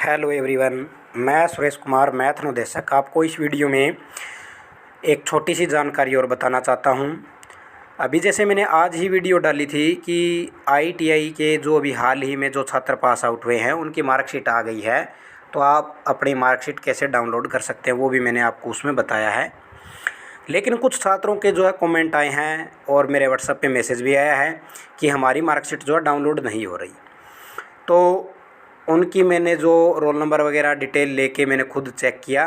Hello everyone, मैं Suresh Kumar math अनुदेशक आपको इस वीडियो में एक छोटी सी जानकारी और बताना चाहता हूं। अभी जैसे मैंने आज ही वीडियो डाली थी कि आईटीआई के जो अभी हाल ही में जो छात्र पास आउट हुए हैं उनकी मार्कशीट आ गई है, तो आप अपनी मार्कशीट कैसे डाउनलोड कर सकते हैं वो भी मैंने आपको उसमें बताया है। लेकिन कुछ छात्रों के जो है कमेंट आए हैं और मेरे व्हाट्सएप पे मैसेज भी आया है कि हमारी मार्कशीट जो है डाउनलोड नहीं हो रही। तो उनकी मैंने जो रोल नंबर वगैरह डिटेल लेके मैंने खुद चेक किया,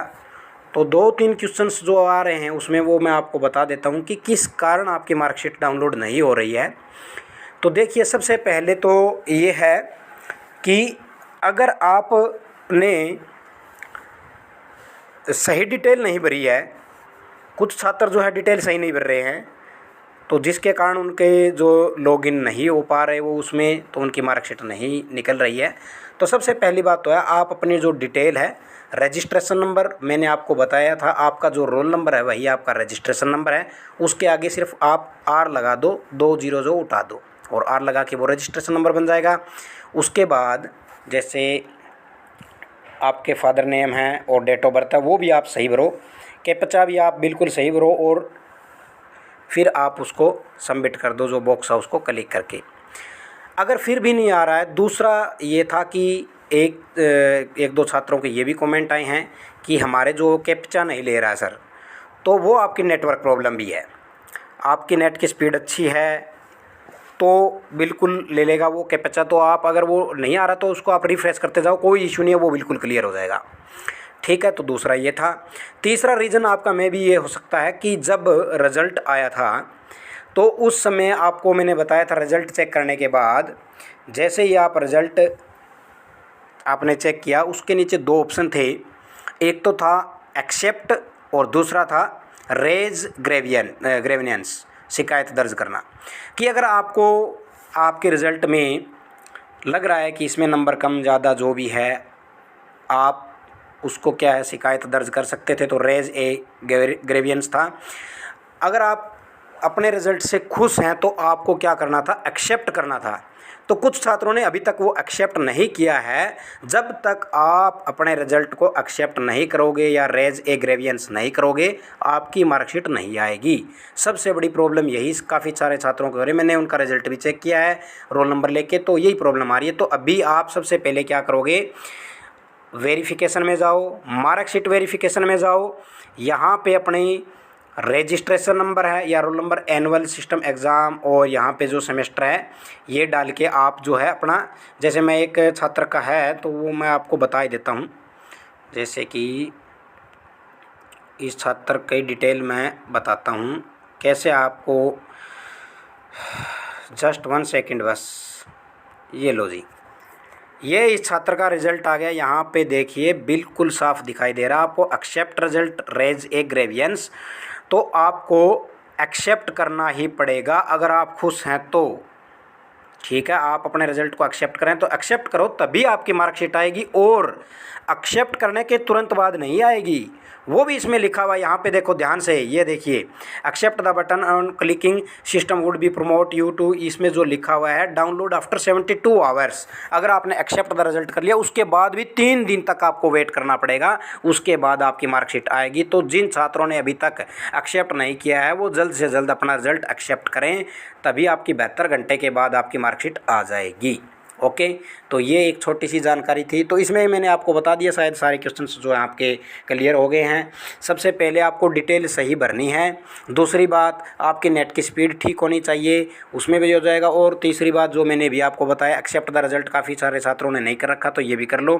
तो 2-3 क्वेश्चंस जो आ रहे हैं उसमें वो मैं आपको बता देता हूँ कि किस कारण आपकी मार्कशीट डाउनलोड नहीं हो रही है। तो देखिए, सबसे पहले तो ये है कि अगर आपने सही डिटेल नहीं भरी है, कुछ छात्र जो है डिटेल सही नहीं भर रहे हैं, तो जिसके कारण उनके जो लॉगिन नहीं हो पा रहे वो उसमें, तो उनकी मार्कशीट नहीं निकल रही है। तो सबसे पहली बात तो है, आप अपनी जो डिटेल है, रजिस्ट्रेशन नंबर मैंने आपको बताया था, आपका जो रोल नंबर है वही आपका रजिस्ट्रेशन नंबर है, उसके आगे सिर्फ आप आर लगा दो, 2 जीरो जो उठा दो और आर लगा के वो रजिस्ट्रेशन नंबर बन जाएगा। उसके बाद जैसे आपके फादर नेम है और डेट ऑफ बर्थ है वो भी आप सही भरो, कैप्चा भी आप बिल्कुल सही भरो और फिर आप उसको सबमिट कर दो, जो बॉक्स है उसको क्लिक करके। अगर फिर भी नहीं आ रहा है, दूसरा ये था कि एक दो छात्रों के ये भी कमेंट आए हैं कि हमारे जो कैप्चा नहीं ले रहा है सर, तो वो आपकी नेटवर्क प्रॉब्लम भी है। आपकी नेट की स्पीड अच्छी है तो बिल्कुल ले लेगा वो कैप्चा। तो आप अगर वो नहीं आ रहा तो उसको आप रिफ़्रेश करते जाओ, कोई इशू नहीं है, वो बिल्कुल क्लियर हो जाएगा। ठीक है, तो दूसरा ये था। तीसरा रीज़न आपका में भी ये हो सकता है कि जब रिज़ल्ट आया था तो उस समय आपको मैंने बताया था, रिज़ल्ट चेक करने के बाद जैसे ही आप रिज़ल्ट आपने चेक किया, उसके नीचे 2 ऑप्शन थे, एक तो था एक्सेप्ट और दूसरा था रेज ग्रेवियंस, शिकायत दर्ज करना। कि अगर आपको आपके रिज़ल्ट में लग रहा है कि इसमें नंबर कम ज़्यादा जो भी है, आप उसको क्या है शिकायत दर्ज कर सकते थे, तो रेज ग्रेवियंस था। अगर आप अपने रिज़ल्ट से खुश हैं तो आपको क्या करना था, एक्सेप्ट करना था। तो कुछ छात्रों ने अभी तक वो एक्सेप्ट नहीं किया है। जब तक आप अपने रिज़ल्ट को एक्सेप्ट नहीं करोगे या रेज ए ग्रेवियंस नहीं करोगे, आपकी मार्कशीट नहीं आएगी। सबसे बड़ी प्रॉब्लम यही काफ़ी सारे छात्रों को हो रही है। मैंने उनका रिज़ल्ट भी चेक किया है रोल नंबर लेके, तो यही प्रॉब्लम आ रही है। तो अभी आप सबसे पहले क्या करोगे, वेरिफिकेशन में जाओ, मार्कशीट वेरिफिकेशन में जाओ, यहाँ पे अपनी रजिस्ट्रेशन नंबर है या roll number, annual system exam और यहाँ पे जो सेमेस्टर है ये डाल के आप जो है अपना, जैसे मैं एक छात्र का है तो वो मैं आपको बता ही देता हूँ। जैसे कि इस छात्र की डिटेल मैं बताता हूँ कैसे आपको, जस्ट 1 सेकेंड बस। ये लो जी, ये इस छात्र का रिज़ल्ट आ गया। यहाँ पे देखिए बिल्कुल साफ दिखाई दे रहा है आपको, accept result raise a grievance. तो आपको एक्सेप्ट करना ही पड़ेगा अगर आप खुश हैं तो। ठीक है, आप अपने रिज़ल्ट को एक्सेप्ट करें तो एक्सेप्ट करो, तभी आपकी मार्कशीट आएगी। और एक्सेप्ट करने के तुरंत बाद नहीं आएगी, वो भी इसमें लिखा हुआ है। यहाँ पे देखो ध्यान से, ये देखिए, accept the button on clicking system would be promote you to, इसमें जो लिखा हुआ है डाउनलोड आफ्टर 72 आवर्स। अगर आपने एक्सेप्ट द रिजल्ट कर लिया, उसके बाद भी 3 दिन तक आपको वेट करना पड़ेगा, उसके बाद आपकी मार्कशीट आएगी। तो जिन छात्रों ने अभी तक एक्सेप्ट नहीं किया है वो जल्द से जल्द अपना रिजल्ट एक्सेप्ट करें, तभी आपकी 72 घंटे के बाद आपकी मार्कशीट आ जाएगी। ओके, तो ये एक छोटी सी जानकारी थी। तो इसमें मैंने आपको बता दिया, शायद सारे क्वेश्चंस जो हैं आपके क्लियर हो गए हैं। सबसे पहले आपको डिटेल सही भरनी है। दूसरी बात, आपकी नेट की स्पीड ठीक होनी चाहिए, उसमें भी हो जाएगा। और तीसरी बात जो मैंने भी आपको बताया, एक्सेप्ट द रिजल्ट काफ़ी सारे छात्रों ने नहीं कर रखा, तो ये भी कर लो।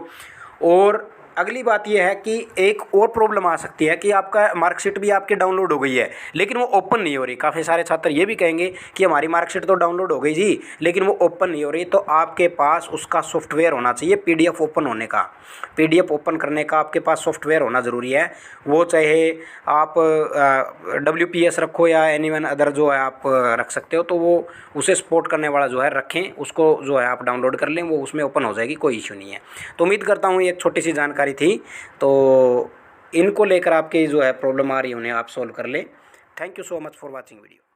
और अगली बात यह है कि एक और प्रॉब्लम आ सकती है कि आपका मार्कशीट भी आपकी डाउनलोड हो गई है लेकिन वो ओपन नहीं हो रही। काफ़ी सारे छात्र ये भी कहेंगे कि हमारी मार्कशीट तो डाउनलोड हो गई जी, लेकिन वो ओपन नहीं हो रही। तो आपके पास उसका सॉफ्टवेयर होना चाहिए, पीडीएफ ओपन होने का, पीडीएफ ओपन करने का आपके पास सॉफ्टवेयर होना ज़रूरी है। वो चाहे आप WPS रखो या एनीवन अदर जो है आप रख सकते हो, तो वो उसे सपोर्ट करने वाला जो है रखें, उसको जो है आप डाउनलोड कर लें, वो उसमें ओपन हो जाएगी, कोई इशू नहीं है। तो उम्मीद करता हूँ ये एक छोटी सी जानकारी थी, तो इनको लेकर आपके जो है प्रॉब्लम आ रही है उन्हें आप सॉल्व कर लें। Thank you so much for watching video.